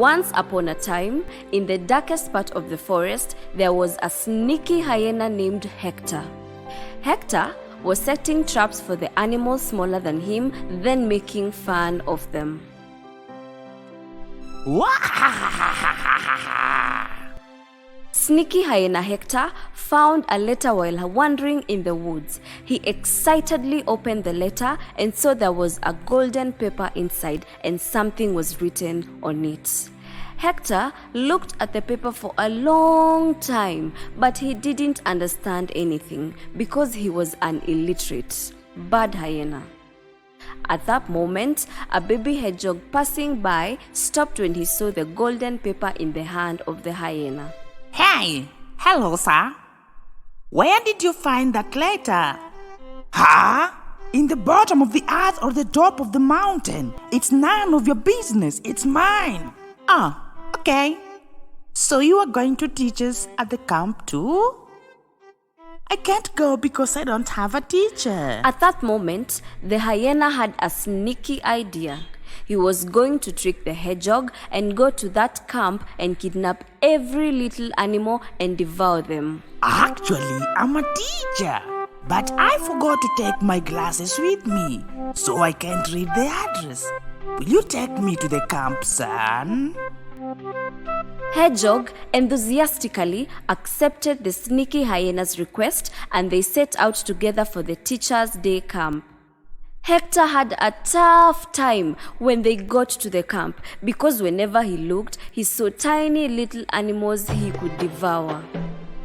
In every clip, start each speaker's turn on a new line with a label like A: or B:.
A: Once upon a time, in the darkest part of the forest, there was a sneaky hyena named Hector. Hector was setting traps for the animals smaller than him, then making fun of them. Sneaky hyena Hector found a letter while wandering in the woods. He excitedly opened the letter and saw there was a golden paper inside and something was written on it. Hector looked at the paper for a long time, but he didn't understand anything because he was an illiterate bad hyena. At that moment, a baby hedgehog passing by stopped when he saw the golden paper in the hand of the hyena.
B: Hey, hello, sir. Where did you find that letter? Huh? In the bottom of the earth or the top of the mountain. It's none of your business. It's mine. Oh, okay. So you are going to teach us at the camp too? I can't go because I don't have a teacher.
A: At that moment, the hyena had a sneaky idea. He was going to trick the hedgehog and go to that camp and kidnap every little animal and devour them.
B: Actually, I'm a teacher, but I forgot to take my glasses with me, so I can't read the address. Will you take me to the camp, son?
A: Hedgehog enthusiastically accepted the sneaky hyena's request and they set out together for the teacher's day camp. Hector had a tough time when they got to the camp because whenever he looked, he saw tiny little animals he could devour.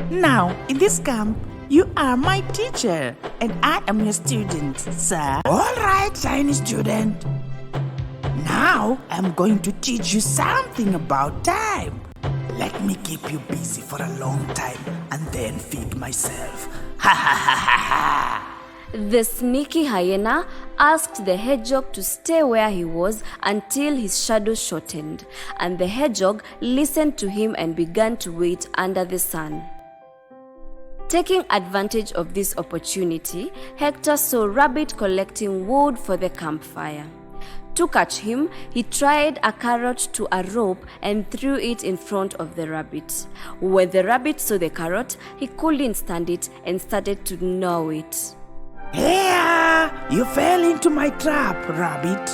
B: Now, in this camp, you are my teacher and I am your student, sir. All right, tiny student. Now, I'm going to teach you something about time. Let me keep you busy for a long time and then feed myself. Ha ha ha ha ha.
A: The sneaky hyena asked the hedgehog to stay where he was until his shadow shortened, and the hedgehog listened to him and began to wait under the sun. Taking advantage of this opportunity, Hector saw Rabbit collecting wood for the campfire. To catch him, he tied a carrot to a rope and threw it in front of the rabbit. When the rabbit saw the carrot, he couldn't stand it and started to gnaw it.
B: Here! You fell into my trap, Rabbit.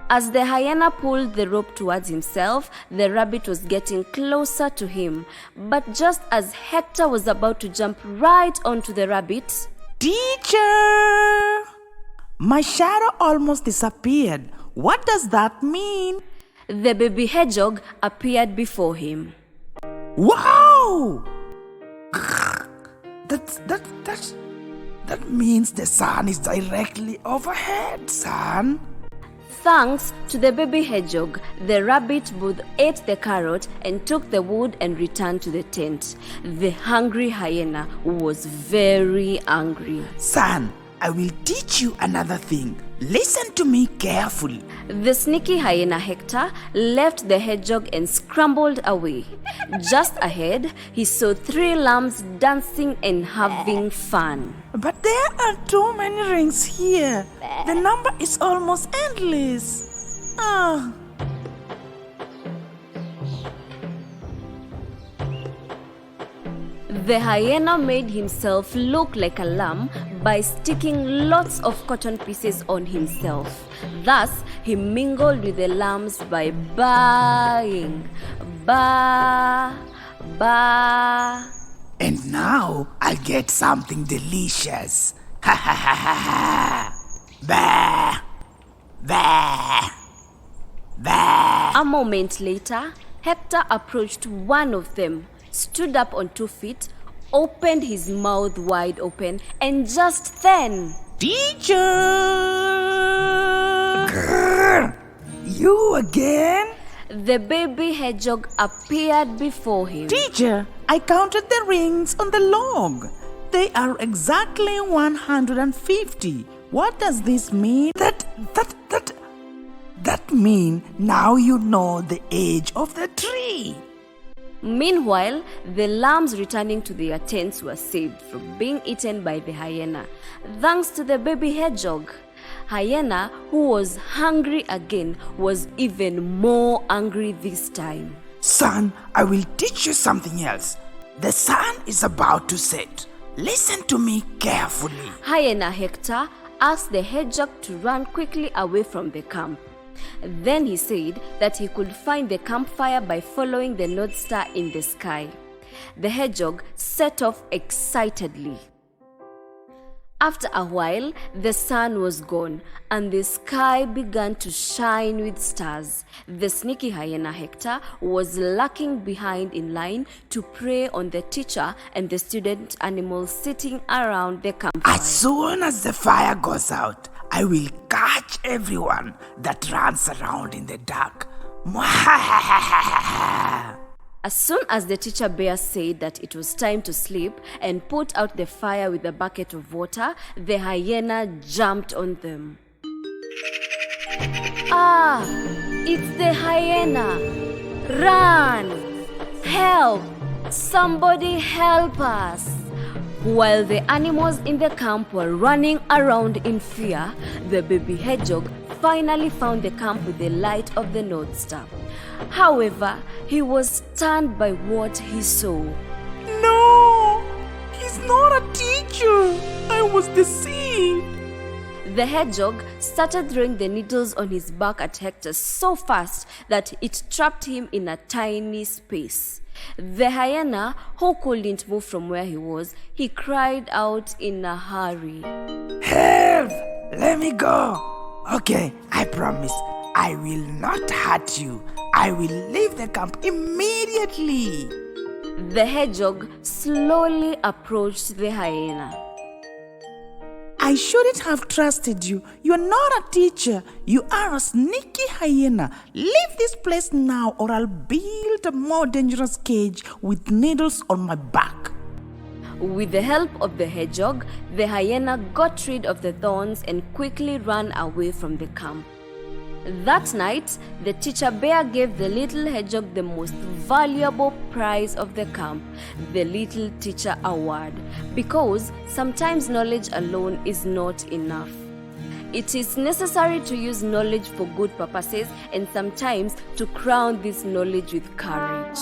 A: As the hyena pulled the rope towards himself, the rabbit was getting closer to him. But just as Hector was about to jump right onto the rabbit,
B: Teacher! My shadow almost disappeared. What does that mean?
A: the baby hedgehog appeared before him.
B: Wow! That means the sun is directly overhead, son.
A: Thanks to the baby hedgehog, the rabbit both ate the carrot and took the wood and returned to the tent. The hungry hyena was very angry.
B: Son, I will teach you another thing. Listen to me carefully.
A: The sneaky hyena Hector left the hedgehog and scrambled away. Just ahead, he saw 3 lambs dancing and having fun.
B: But there are too many rings here. The number is almost endless. Ah.
A: The hyena made himself look like a lamb by sticking lots of cotton pieces on himself. Thus, he mingled with the lambs by baaing. Ba, ba.
B: And now I'll get something delicious. Ha ha ha ha ha. Bah. Bah. Bah.
A: A moment later, Hector approached one of them, stood up on 2 feet, opened his mouth wide open, and just then...
B: Teacher! Grrr. You again?
A: The baby hedgehog appeared before him.
B: Teacher, I counted the rings on the log. They are exactly 150. What does this mean? That mean now you know the age of the tree.
A: Meanwhile, the lambs returning to their tents were saved from being eaten by the hyena, thanks to the baby hedgehog. Hyena, who was hungry again, was even more angry this time.
B: Son, I will teach you something else. The sun is about to set. Listen to me carefully.
A: Hyena Hector asked the hedgehog to run quickly away from the camp. Then he said that he could find the campfire by following the North Star in the sky. The hedgehog set off excitedly. After a while, the sun was gone and the sky began to shine with stars. The sneaky hyena Hector was lurking behind in line to prey on the teacher and the student animals sitting around the campfire.
B: As soon as the fire goes out, I will catch everyone that runs around in the dark.
A: As soon as the teacher bear said that it was time to sleep and put out the fire with a bucket of water, the hyena jumped on them. Ah, it's the hyena! Run! Help! Somebody help us! While the animals in the camp were running around in fear, the baby hedgehog finally found the camp with the light of the North Star. However, he was stunned by what he saw.
B: No! He's not a teacher! I was deceived!
A: The hedgehog started throwing the needles on his back at Hector so fast that it trapped him in a tiny space. The hyena, who couldn't move from where he was, he cried out in a hurry.
B: Help! Let me go! Okay, I promise. I will not hurt you. I will leave the camp immediately.
A: The hedgehog slowly approached the hyena.
B: I shouldn't have trusted you. You are not a teacher. You are a sneaky hyena. Leave this place now or I'll build a more dangerous cage with needles on my back.
A: With the help of the hedgehog, the hyena got rid of the thorns and quickly ran away from the camp. That night, the teacher bear gave the little hedgehog the most valuable prize of the camp, the Little Teacher Award, because sometimes knowledge alone is not enough. It is necessary to use knowledge for good purposes and sometimes to crown this knowledge with courage.